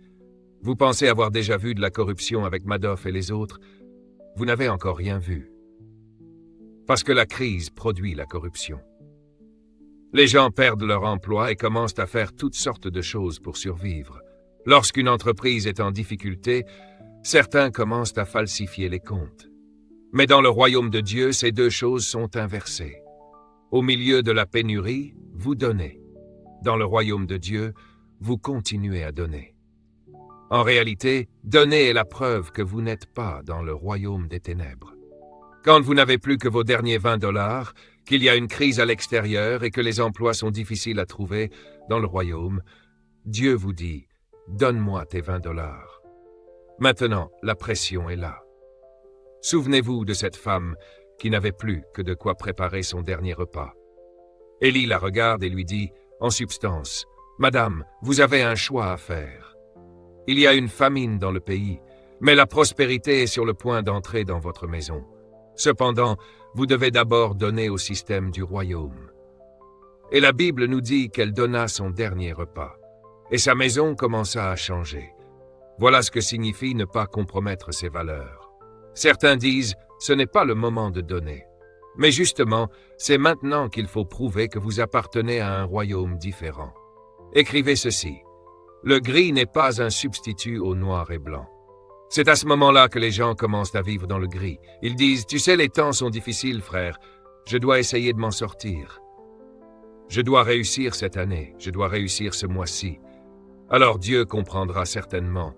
Vous pensez avoir déjà vu de la corruption avec Madoff et les autres? Vous n'avez encore rien vu. Parce que la crise produit la corruption. Les gens perdent leur emploi et commencent à faire toutes sortes de choses pour survivre. Lorsqu'une entreprise est en difficulté, certains commencent à falsifier les comptes. Mais dans le royaume de Dieu, ces 2 choses sont inversées. Au milieu de la pénurie, vous donnez. Dans le royaume de Dieu, vous continuez à donner. En réalité, donner est la preuve que vous n'êtes pas dans le royaume des ténèbres. Quand vous n'avez plus que vos derniers $20, qu'il y a une crise à l'extérieur et que les emplois sont difficiles à trouver dans le royaume, Dieu vous dit « Donne-moi tes $20 ». Maintenant, la pression est là. Souvenez-vous de cette femme qui n'avait plus que de quoi préparer son dernier repas. Élie la regarde et lui dit, en substance, « Madame, vous avez un choix à faire. Il y a une famine dans le pays, mais la prospérité est sur le point d'entrer dans votre maison. Cependant, vous devez d'abord donner au système du royaume. » Et la Bible nous dit qu'elle donna son dernier repas, et sa maison commença à changer. Voilà ce que signifie ne pas compromettre ses valeurs. Certains disent, ce n'est pas le moment de donner. Mais justement, c'est maintenant qu'il faut prouver que vous appartenez à un royaume différent. Écrivez ceci. Le gris n'est pas un substitut au noir et blanc. C'est à ce moment-là que les gens commencent à vivre dans le gris. Ils disent, tu sais, les temps sont difficiles, frère. Je dois essayer de m'en sortir. Je dois réussir cette année. Je dois réussir ce mois-ci. Alors Dieu comprendra certainement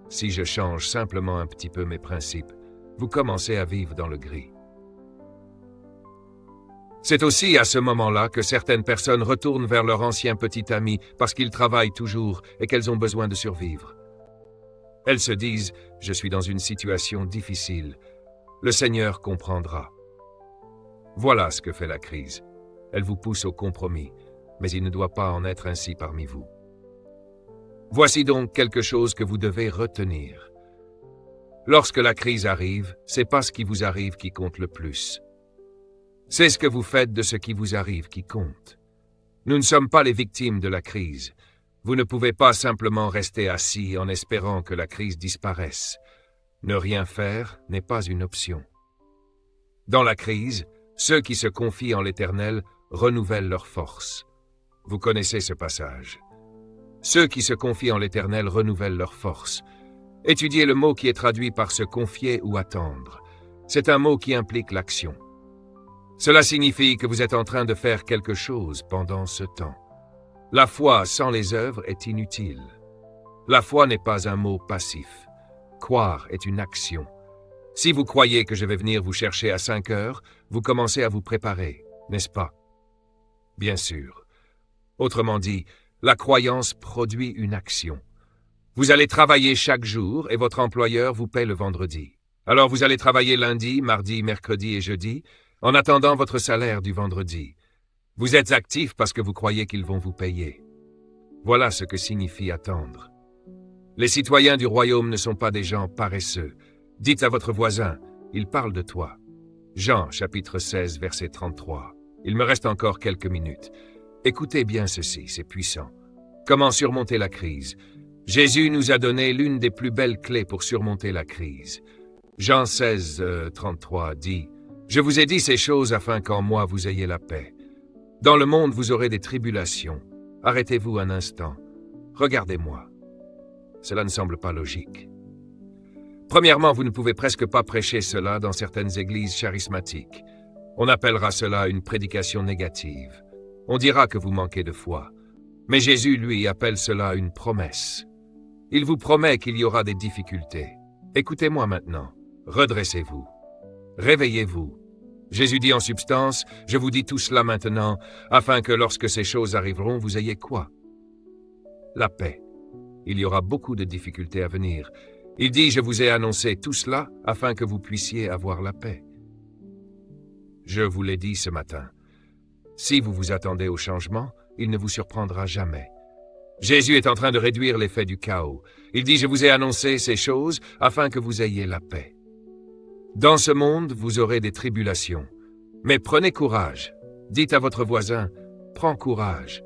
si je change simplement un petit peu mes principes. Vous commencez à vivre dans le gris. C'est aussi à ce moment-là que certaines personnes retournent vers leur ancien petit ami parce qu'ils travaillent toujours et qu'elles ont besoin de survivre. Elles se disent « Je suis dans une situation difficile. Le Seigneur comprendra. » Voilà ce que fait la crise. Elle vous pousse au compromis, mais il ne doit pas en être ainsi parmi vous. Voici donc quelque chose que vous devez retenir. Lorsque la crise arrive, c'est pas ce qui vous arrive qui compte le plus. C'est ce que vous faites de ce qui vous arrive qui compte. Nous ne sommes pas les victimes de la crise. Vous ne pouvez pas simplement rester assis en espérant que la crise disparaisse. Ne rien faire n'est pas une option. Dans la crise, ceux qui se confient en l'Éternel renouvellent leurs forces. Vous connaissez ce passage. Ceux qui se confient en l'Éternel renouvellent leurs forces. Étudiez le mot qui est traduit par se confier ou attendre. C'est un mot qui implique l'action. Cela signifie que vous êtes en train de faire quelque chose pendant ce temps. La foi sans les œuvres est inutile. La foi n'est pas un mot passif. Croire est une action. Si vous croyez que je vais venir vous chercher à 5 heures, vous commencez à vous préparer, n'est-ce pas? Bien sûr. Autrement dit, la croyance produit une action. Vous allez travailler chaque jour et votre employeur vous paie le vendredi. Alors vous allez travailler lundi, mardi, mercredi et jeudi, en attendant votre salaire du vendredi. Vous êtes actif parce que vous croyez qu'ils vont vous payer. Voilà ce que signifie attendre. Les citoyens du royaume ne sont pas des gens paresseux. Dites à votre voisin, il parle de toi. Jean, chapitre 16, verset 33. Il me reste encore quelques minutes. Écoutez bien ceci, c'est puissant. Comment surmonter la crise? Jésus nous a donné l'une des plus belles clés pour surmonter la crise. Jean 16, 33 dit « Je vous ai dit ces choses afin qu'en moi vous ayez la paix. Dans le monde vous aurez des tribulations. Arrêtez-vous un instant. Regardez-moi. » Cela ne semble pas logique. Premièrement, vous ne pouvez presque pas prêcher cela dans certaines églises charismatiques. On appellera cela une prédication négative. On dira que vous manquez de foi. Mais Jésus, lui, appelle cela une promesse. Il vous promet qu'il y aura des difficultés. Écoutez-moi maintenant. Redressez-vous. Réveillez-vous. Jésus dit en substance, « Je vous dis tout cela maintenant, afin que lorsque ces choses arriveront, vous ayez quoi? La paix. Il y aura beaucoup de difficultés à venir. Il dit, « Je vous ai annoncé tout cela, afin que vous puissiez avoir la paix. » Je vous l'ai dit ce matin. Si vous vous attendez au changement, il ne vous surprendra jamais. Jésus est en train de réduire l'effet du chaos. Il dit, « Je vous ai annoncé ces choses afin que vous ayez la paix. » Dans ce monde, vous aurez des tribulations. Mais prenez courage. Dites à votre voisin, « Prends courage. »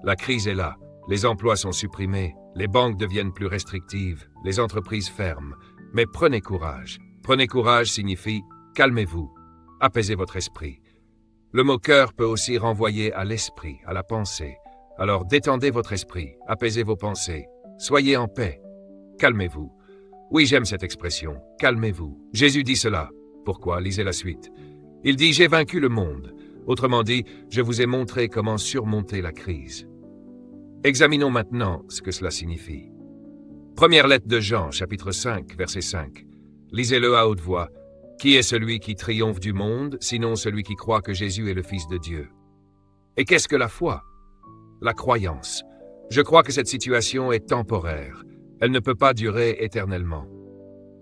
La crise est là. Les emplois sont supprimés. Les banques deviennent plus restrictives. Les entreprises ferment. Mais prenez courage. Prenez courage signifie « Calmez-vous. Apaisez votre esprit. » Le mot « cœur » peut aussi renvoyer à l'esprit, à la pensée. Alors détendez votre esprit, apaisez vos pensées, soyez en paix, calmez-vous. Oui, j'aime cette expression, calmez-vous. Jésus dit cela. Pourquoi? Lisez la suite. Il dit, j'ai vaincu le monde. Autrement dit, je vous ai montré comment surmonter la crise. Examinons maintenant ce que cela signifie. Première lettre de Jean, chapitre 5, verset 5. Lisez-le à haute voix. Qui est celui qui triomphe du monde, sinon celui qui croit que Jésus est le Fils de Dieu? Et qu'est-ce que la foi? La croyance. Je crois que cette situation est temporaire. Elle ne peut pas durer éternellement.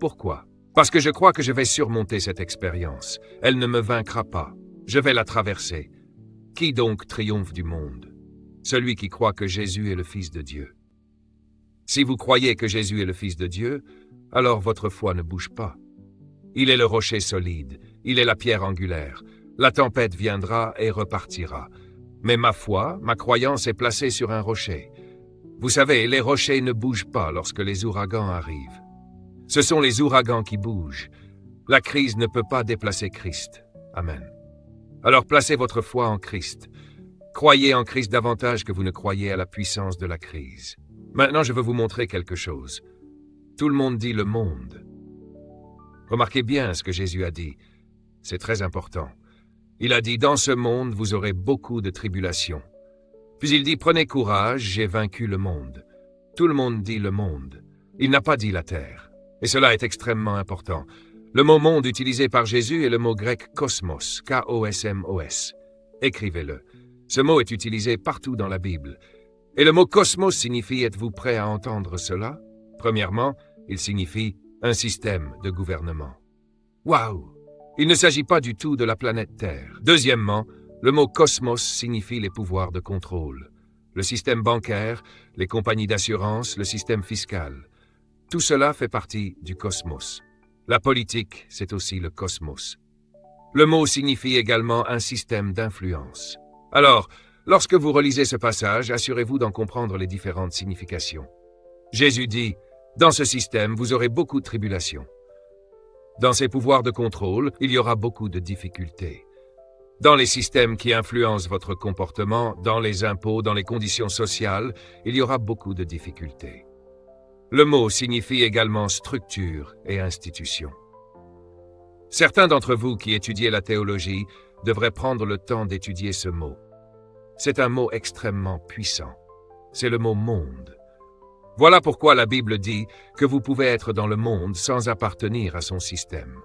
Pourquoi? Parce que je crois que je vais surmonter cette expérience. Elle ne me vaincra pas. Je vais la traverser. Qui donc triomphe du monde? Celui qui croit que Jésus est le Fils de Dieu. Si vous croyez que Jésus est le Fils de Dieu, alors votre foi ne bouge pas. Il est le rocher solide, il est la pierre angulaire. La tempête viendra et repartira. Mais ma foi, ma croyance est placée sur un rocher. Vous savez, les rochers ne bougent pas lorsque les ouragans arrivent. Ce sont les ouragans qui bougent. La crise ne peut pas déplacer Christ. Amen. Alors placez votre foi en Christ. Croyez en Christ davantage que vous ne croyez à la puissance de la crise. Maintenant, je veux vous montrer quelque chose. Tout le monde dit le monde. Remarquez bien ce que Jésus a dit. C'est très important. Il a dit, dans ce monde, vous aurez beaucoup de tribulations. Puis il dit, prenez courage, j'ai vaincu le monde. Tout le monde dit le monde. Il n'a pas dit la terre. Et cela est extrêmement important. Le mot monde utilisé par Jésus est le mot grec kosmos, K-O-S-M-O-S. Écrivez-le. Ce mot est utilisé partout dans la Bible. Et le mot cosmos signifie, êtes-vous prêt à entendre cela? Premièrement, il signifie un système de gouvernement. Waouh! Il ne s'agit pas du tout de la planète Terre. Deuxièmement, le mot cosmos signifie les pouvoirs de contrôle. Le système bancaire, les compagnies d'assurance, le système fiscal. Tout cela fait partie du cosmos. La politique, c'est aussi le cosmos. Le mot signifie également un système d'influence. Alors, lorsque vous relisez ce passage, assurez-vous d'en comprendre les différentes significations. Jésus dit, dans ce système, vous aurez beaucoup de tribulations. Dans ces pouvoirs de contrôle, il y aura beaucoup de difficultés. Dans les systèmes qui influencent votre comportement, dans les impôts, dans les conditions sociales, il y aura beaucoup de difficultés. Le mot signifie également structure et institution. Certains d'entre vous qui étudiez la théologie devraient prendre le temps d'étudier ce mot. C'est un mot extrêmement puissant. C'est le mot « monde ». Voilà pourquoi la Bible dit que vous pouvez être dans le monde sans appartenir à son système.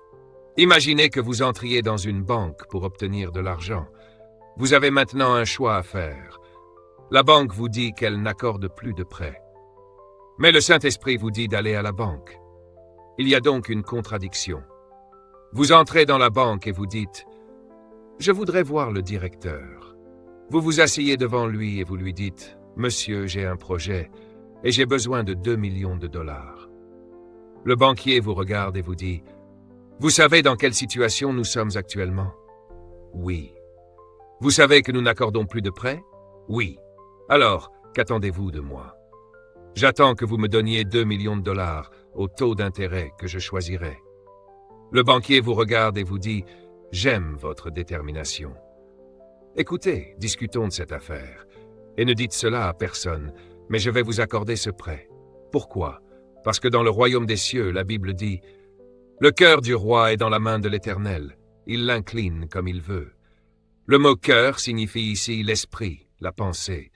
Imaginez que vous entriez dans une banque pour obtenir de l'argent. Vous avez maintenant un choix à faire. La banque vous dit qu'elle n'accorde plus de prêts. Mais le Saint-Esprit vous dit d'aller à la banque. Il y a donc une contradiction. Vous entrez dans la banque et vous dites « Je voudrais voir le directeur ». Vous vous asseyez devant lui et vous lui dites « Monsieur, j'ai un projet et j'ai besoin de 2 millions de dollars ». Le banquier vous regarde et vous dit « Vous savez dans quelle situation nous sommes actuellement ?»« Oui. » « Vous savez que nous n'accordons plus de prêts ?»« Oui. » « Alors, qu'attendez-vous de moi ? J'attends que vous me donniez 2 millions de dollars au taux d'intérêt que je choisirai. Le banquier vous regarde et vous dit « J'aime votre détermination. Écoutez, discutons de cette affaire. Et ne dites cela à personne, mais je vais vous accorder ce prêt. Pourquoi ? Parce que dans le royaume des cieux, la Bible dit « Le cœur du roi est dans la main de l'Éternel. Il l'incline comme il veut. » Le mot « cœur » signifie ici l'esprit, la pensée.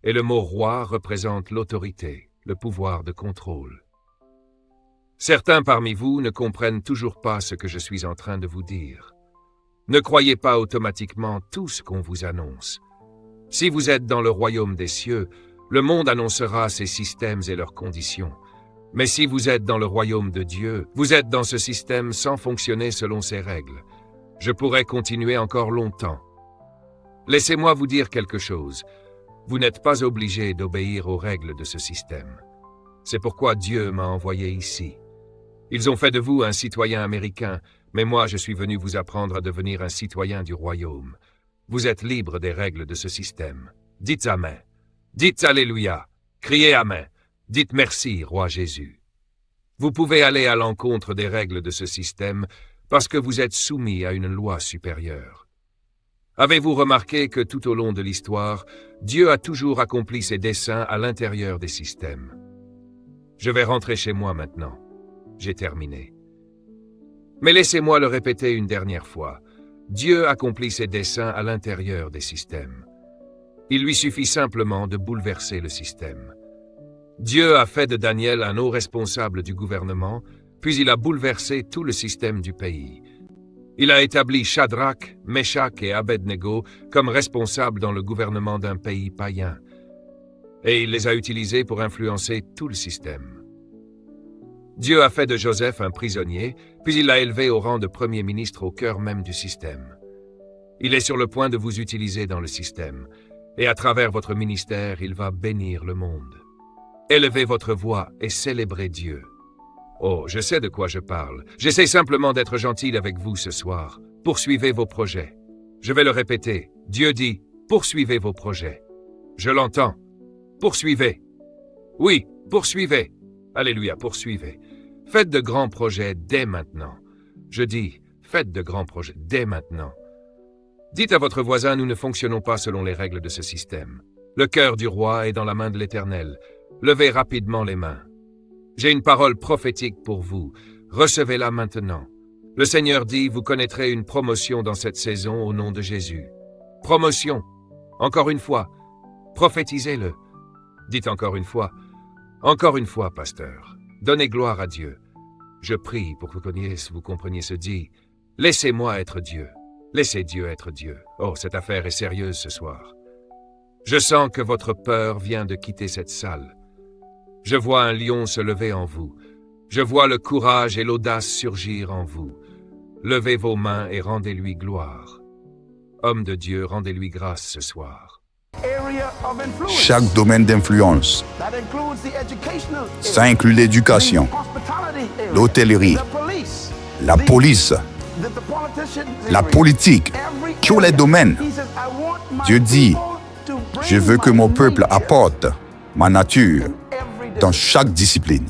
Et le mot « roi » représente l'autorité, le pouvoir de contrôle. Certains parmi vous ne comprennent toujours pas ce que je suis en train de vous dire. Ne croyez pas automatiquement tout ce qu'on vous annonce. Si vous êtes dans le royaume des cieux, le monde annoncera ses systèmes et leurs conditions. Mais si vous êtes dans le royaume de Dieu, vous êtes dans ce système sans fonctionner selon ses règles. Je pourrais continuer encore longtemps. Laissez-moi vous dire quelque chose. Vous n'êtes pas obligé d'obéir aux règles de ce système. C'est pourquoi Dieu m'a envoyé ici. Ils ont fait de vous un citoyen américain, mais moi je suis venu vous apprendre à devenir un citoyen du royaume. Vous êtes libre des règles de ce système. Dites Amen. Dites Alléluia. Criez Amen. Dites merci, Roi Jésus. Vous pouvez aller à l'encontre des règles de ce système parce que vous êtes soumis à une loi supérieure. Avez-vous remarqué que tout au long de l'histoire, Dieu a toujours accompli ses desseins à l'intérieur des systèmes? Je vais rentrer chez moi maintenant. J'ai terminé. Mais laissez-moi le répéter une dernière fois. Dieu accomplit ses desseins à l'intérieur des systèmes. Il lui suffit simplement de bouleverser le système. Dieu a fait de Daniel un haut responsable du gouvernement, puis il a bouleversé tout le système du pays. Il a établi Shadrach, Meshach et Abednego comme responsables dans le gouvernement d'un pays païen. Et il les a utilisés pour influencer tout le système. Dieu a fait de Joseph un prisonnier, puis il l'a élevé au rang de premier ministre au cœur même du système. Il est sur le point de vous utiliser dans le système, et à travers votre ministère, il va bénir le monde. Élevez votre voix et célébrez Dieu. Oh, je sais de quoi je parle. J'essaie simplement d'être gentil avec vous ce soir. Poursuivez vos projets. Je vais le répéter. Dieu dit, poursuivez vos projets. Je l'entends. Poursuivez. Oui, poursuivez. Alléluia, poursuivez. Faites de grands projets dès maintenant. Je dis, faites de grands projets dès maintenant. Dites à votre voisin, nous ne fonctionnons pas selon les règles de ce système. Le cœur du roi est dans la main de l'Éternel. Levez rapidement les mains. J'ai une parole prophétique pour vous. Recevez-la maintenant. Le Seigneur dit, vous connaîtrez une promotion dans cette saison au nom de Jésus. Promotion. Encore une fois. Prophétisez-le. Dites encore une fois. Encore une fois, pasteur. Donnez gloire à Dieu. Je prie pour que vous compreniez ce dit. Laissez-moi être Dieu. Laissez Dieu être Dieu. Oh, cette affaire est sérieuse ce soir. Je sens que votre peur vient de quitter cette salle. Je vois un lion se lever en vous. Je vois le courage et l'audace surgir en vous. Levez vos mains et rendez-lui gloire. Homme de Dieu, rendez-lui grâce ce soir. Chaque domaine d'influence. Ça inclut l'éducation, l'hôtellerie, la police, la politique, tous les domaines. Dieu dit, je veux que mon peuple apporte ma nature dans chaque discipline.